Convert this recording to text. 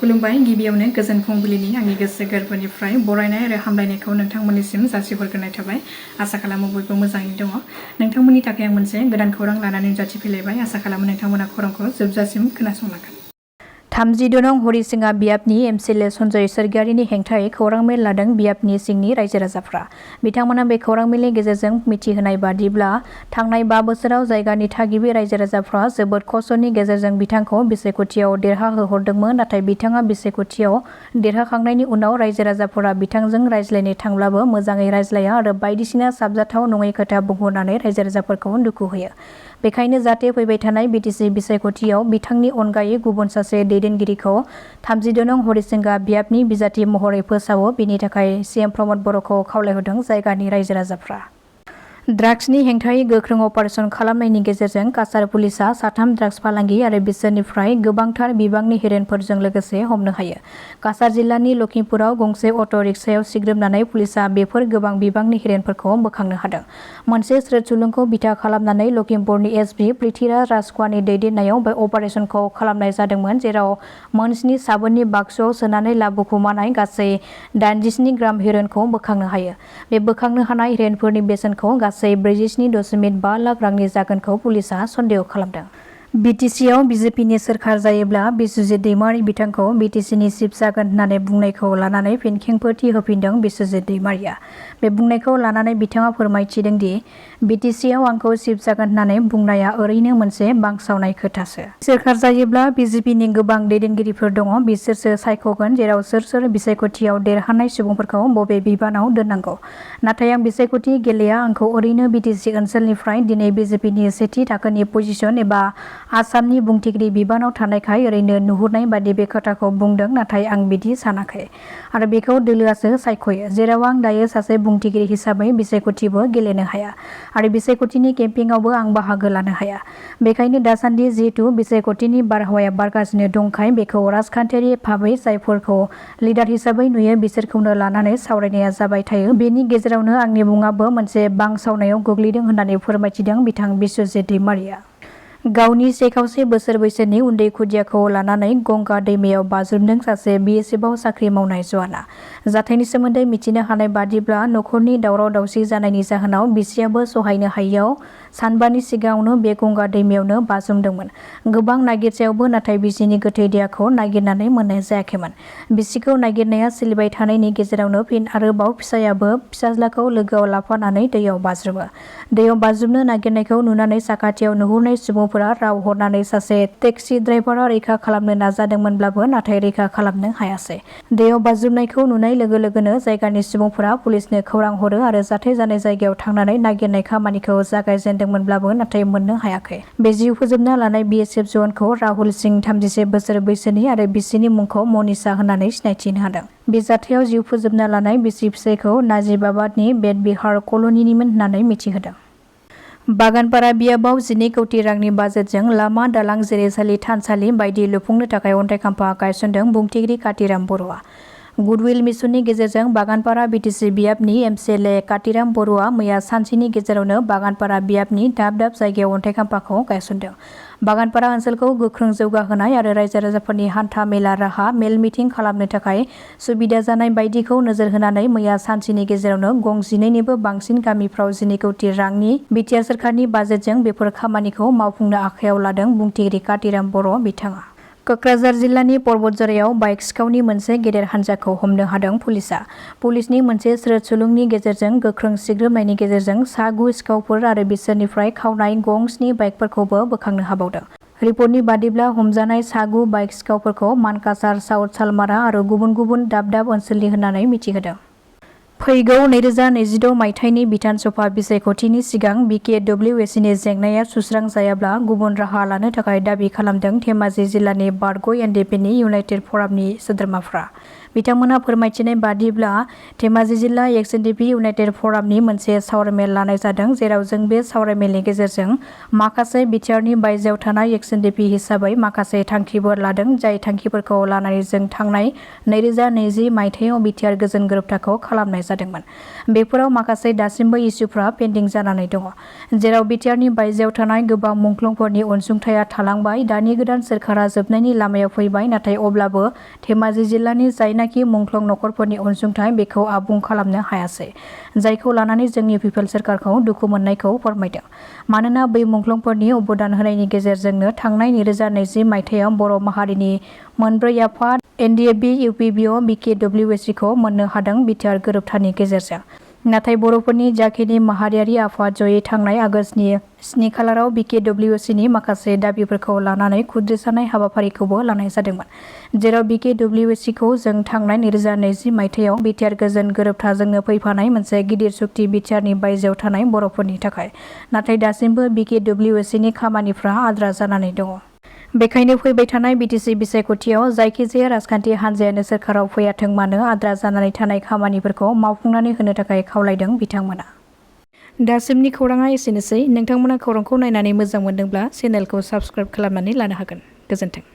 खुलुमबाय गिबियावनो गोजोन फुंबिलिनि आंनि गोसो गोरबोनिफ्राय बरायनाय आरो हामलायनायखौ नोंथांमोननिसिम जासिहरग्रोनाय थाबाय। आसा खालामो बयबो मोजाङैनो दङ। नोंथांमोननि थाखाय आं मोनसे गोदान खौरां लानानै नुजाथिफैलायबाय। आसा खालामो नोंथांमोना खौरांखौ जोबजासिम खोनासंलांगोन। 32 नं हरिसिङा बियाबनि एमसिएलए सन्जय सरगियारिनि हेंथायै खौरां मेल लादों बियाबनि सिंनि रायजो राजाफ्रा। बिथांमोना बे खौरां मेलनि गेजेरजों मिथिहोनाय बादिब्ला थांनाय 5 बोसोराव जायगानि थागिबि रायजो राजाफ्रा जोबोद खस्थ'नि गेजेरजों बिथांखौ बिसायख'थियाव देरहाहोहरदोंमोन। नाथाय बिथाङा बिसायख'थियाव देरहाखांनायनि उनाव रायजो राजाफोरा बिथांजों रायज्लायनो थांब्लाबो मोजाङै रायज्लाया आरो बायदिसिना साबजाथाव नङै खोथा बुंहरनानै रायजो राजाफोरखौ दुखु होयो। बेखायनो जाहाथे फैबाय थानाय बिटिसि बिसायख'थियाव बिथांनि अनगायै गुबुन सासे दैदेनगिरिखौ 32 नं हरिसिंगा बियाबनि बिजाथि महरै फोसावो, बेनि थाखाय सीएम प्रमद बर'खौ खावलायहरदों जायगानि रायजो राजाफ्रा। ड्राग्सनि हेंथायै गोख्रों अपारेसन खालामनायनि गेजेरजों काछार पुलिसआ 3 ड्राग्स फालांगि आरो बिसोरनिफ्राय गोबांथार बिबांनि हेर'इनफोरजों लोगोसे हमनो हायो। काछार जिल्लानि लखिमपुराव गंसे अट' रिक्सायाव सिग्रोमनानै पुलिसआ बेफोर गोबां बिबांनि हेर'इनफोरखौ बोखांनो हादों। मोनसे स्रोद सुलुंखौ बिथा खालामनानै लखिमपुरनि एसपि पृथ्वीराज राजख'वानि दैदेननायाव बे अपारेसनखौ खालामनाय जादोंमोन, जेराव मोन 7 साबोननि बाक्सुआव सोनानै लाबोखुमानाय गासै 87 ग्राम हेर'इनखौ बोखांनो हायो। बे बोखांनो हानाय हेर'इनफोरनि बेसेनखौ गासै 47.5 लाख रांनि जागोनखौ पुलिसआ सन्देह खालामदों। बिटिसिआव बिजेपिनि सोरखार जायोब्ला बिस्वजित दैमारी बिथांखौ बिटिसिनि चिफ जागोन होननानै बुंनायखौ लानानै फिन खेंफोरथि होफिनदों बिस्वजित दैमारीआ। बे बुंनायखौ लानानै बिथाङा फोरमायथिदों दि बिटिसिआव आंखौ चिफ जागोन होननानै बुंनाया ओरैनो मोनसे बांसावनाय खोथासो। सोरखार जायोब्ला बिजेपिनि गोबां दैदेनगिरिफोर दङ, बिसोरसो सायख'गोन जेराव सोर बिसायख'थियाव देरहानाय सुबुंफोरखौ बबे बिबानाव दोननांगौ। नाथाय आं बिसायख'थि गेलेया, आंखौ ओरैनो बिटिसि ओनसोलनिफ्राय दिनै बिजेपिनि सेथि थाखोनि पजिशन एबा आसामनि बुंथिगिरि बिबानाव थानायखाय ओरैनो नुहुरनाय बादि बे खोथाखौ बुंदों, नाथाय आं बिदि सानाखै आरो बेखौ दोलोआसो सायख'यो, जेराव आं दायो सासे बुंथिगिरि हिसाबै बिसायख'थिबो गेलेनो हाया आरो बिसायख'थिनि केम्पेइनावबो आं बाहागो लानो हाया। बेखायनो दासान्दि जिहेतु बिसायख'थिनि बारहावाया बारगासिनो दंखाय बेखौ राजखान्थियारि भाबै जायफोरखौ लिडार हिसाबै नुयो बिसोरखौनो लानानै सावरायनाया जाबाय थायो। बेनि गेजेरावनो आंनि मुङाबो मोनसे बांसावनायाव गोग्लैदों होननानै फोरमायथिदों बिथां बिस्वजित दैमारीआ। गावनि 1 बोसोर बैसोनि उन्दै खुदियाखौ लानानै गंगा दैमायाव बाज्रुमदों सासे बिएसएफआव साख्रि मावनाय जवाना। जाथायनि सोमोन्दै मिथिनो हानाय बादिब्ला नखरनि दावराव दावसि जानायनि जाहोनाव बिसियाबो सहायनो हायैयाव सानबानि सिगाङावनो बे गंगा दैमायावनो बाज्रुमदोंमोन। गोबां नागिरसेयावबो नाथाय बिसिनि गोथै देहाखौ नागिरनानै मोननाय जायाखैमोन। बिसिखौ नागिरनाया सोलिबाय थानायनि गेजेरावनो फिन आरोबाव फिसायाबो फिसाज्लाखौ लोगोआव लाफानानै दैयाव बाज्रुमो। दैयाव बाज्रुमनो नागिरनायखौ नुनानै साखाथियाव नुहुरनाय सुबुंफोरा राव हरनानै सासे टेक्सि ड्राइभारा रैखा खालामनो नाजादोंमोनब्लाबो नाथाय रैखा खालामनो हायासै। दैयाव बाज्रुमनायखौ नुनाय लोगो लोगोनो जायगानि सुबुंफोरा पुलिसनो खौरां हरो आरो जाथाय जानाय जायगायाव थांनानै नागिरनाय खामानिखौ जागायजेनदोंमोनब्लाबो नाथाय मोननो हायाखै। बे जिउ फोजोबना लानाय बिएसएफ जवानखौ राहुल सिंह 33 बोसोर बैसोनि आरो बिसिनि मुंखौ मनीषा होननानै सिनायथिनो हादों। बे जाथायाव जिउ फोजोबना लानाय बिसि फिसायखौ नाजिबाबादनि बेदबिहार कल'निनिमोन होननानै मिथिहोदों। बागानपारा बियाबाव 12 कौटि रांनि बाजेटजों लामा, दालां, जिरायसालि, थानसालि बायदि लुफुंनो थाखाय अन्थाइ खाम्फा गायसनदों बुंथिगिरि कातिराम बर'आ। गुडविल मिशननि गेजेरजों बागानपारा बिटिसि बियाबनि एमसिएलए कातिराम बर'आ मैया सानसेनि गेजेरावनो बागानपारा बियाबनि दाब दाब जायगायाव अन्थाइ खाम्फाखौ गायसनदों। बागानपारा ओनसोलखौ गोख्रों जौगाहोनाय आरो रायजो राजाफोरनि हान्था मेला राहा, मेल मिटिं खालामनो थाखाय सुबिदा जानाय बायदिखौ नोजोर होनानै मैया सानसेनि गेजेरावनो गं 12निबो बांसिन गामिफ्राव 12 कौटि रांनि बिटिआर सोरखारनि बाजेटजों बेफोर खामानिखौ मावफुंनो आखायाव लादों बुंथिगिरि कातिराम बर' बिथाङा। कक्राझार जिल्लानि पर्बतझरायाव बाइक सिखावनि मोनसे गेदेर हान्जाखौ हमनो हादों पुलिसआ। पुलिसनि मोनसे स्रोद सुलुंनि गेजेरजों गोख्रों सिग्रोमनायनि गेजेरजों सा 9 सिखावफोर आरो बिसोरनिफ्राय खावनाय गं 7 बाइकफोरखौबो बोखांनो हाबावदों। रिपर्टनि बादिब्ला हमजानाय सा 9 बाइक सिखावफोरखौ मानकासार, साउथ सालमारा आरो गुबुन गुबुन दाब दाब ओनसोलनि होननानै मिथिहोदों। फैगौ 2026 मायथाइनि बिधान सभा बिसायख'थिनि सिगां बिकेडब्लिउएसिनि जेंनाया सुस्रांजायाब्ला गुबुन राहा लानो थाखाय दाबि खालामदों धेमाजि जिल्लानि बारग' एनडिएफनि इउनाइटेड फरामनि सोद्रोमाफ्रा। बिथांमोनहा फोरमायथिनाय बादिब्ला धेमाजि जिल्ला एक्स-एनडिएफि इउनाइटेड फरामनि मोनसे सावरायमेल लानाय जादों, जेराव जों बे सावरायमेलनि गेजेरजों माखासे बिटिआरनि बायजोआव थानाय एक्स-एनडिएफि हिसाबै माखासे थांखिफोर लादों, जाय थांखिफोरखौ लानानै जों थांनाय 2020 मायथाइयाव बिटिआर गोजोन गोरोबथाखौ खालामनाय जादोंमोन। बेफोराव माखासे दासिमबो इस्युफ्रा पेन्डिं जानानै दङ, जेराव बिटिआरनि बायजोआव थानाय गोबां मुंख्लंफोरनि अनसुंथाया थालांबाय। दानि गोदान सोरखारा जोबनायनि लामायाव फैबाय, नाथाय अब्लाबो धेमाजि जिल्लानि जायनाखि मुंख्लं नखरफोरनि अनसुंथाय बेखौ आबुं खालामनो हायासै, जायखौ लानानै जोंनि UPPL सोरखारखौ दुखु मोननायखौ फोरमायदों। मानोना बै मुंख्लंफोरनि अबदान होनायनि गेजेरजोंनो थांनाय 2020 मायथाइयाव बर' माहारिनि मोनब्रै आफाद NDFB, UPPL, BKWSC खौ मोननो हादों बिटिआर गोरोबथानि गेजेरजों। नाथाय बर'फोरनि जाखिनि माहारियारि आफाद जयै थांनाय आगष्टनि 7 खालाराव BKWSCनि माखासे दाबिफोरखौ लानानै खुद्रिसानाय हाबाफारिखौबो लानाय जादोंमोन, जेराव BKWSCखौ जों थांनाय 2020 मायथाइयाव बिटिआर गोजोन गोरोबथाजोंनो फैफानाय मोनसे गिदिर सुक्ति बिटिआरनि बायजोआव थानाय बर'फोरनि थाखाय। नाथाय दासिमबो BKWSCनि खामानिफ्रा आद्रा जानानै दङ। बेखायनो फैबाय थानाय BTC बिसायख'थियाव जायखिजाया राजखान्थि हान्जायानो सोरखाराव फैयाथों मानो आद्रा जानानै थानाय खामानिफोरखौ मावफुंनानै होनो थाखाय खावलायदों बिथांमोना। दासिमनि खौराङा एसेनोसै। नोंथांमोना खौरांखौ नायनानै मोजां मोनदोंब्ला चेनेलखौ साबस्क्राइब खालामनानै लानो हागोन। गोजोन्थों।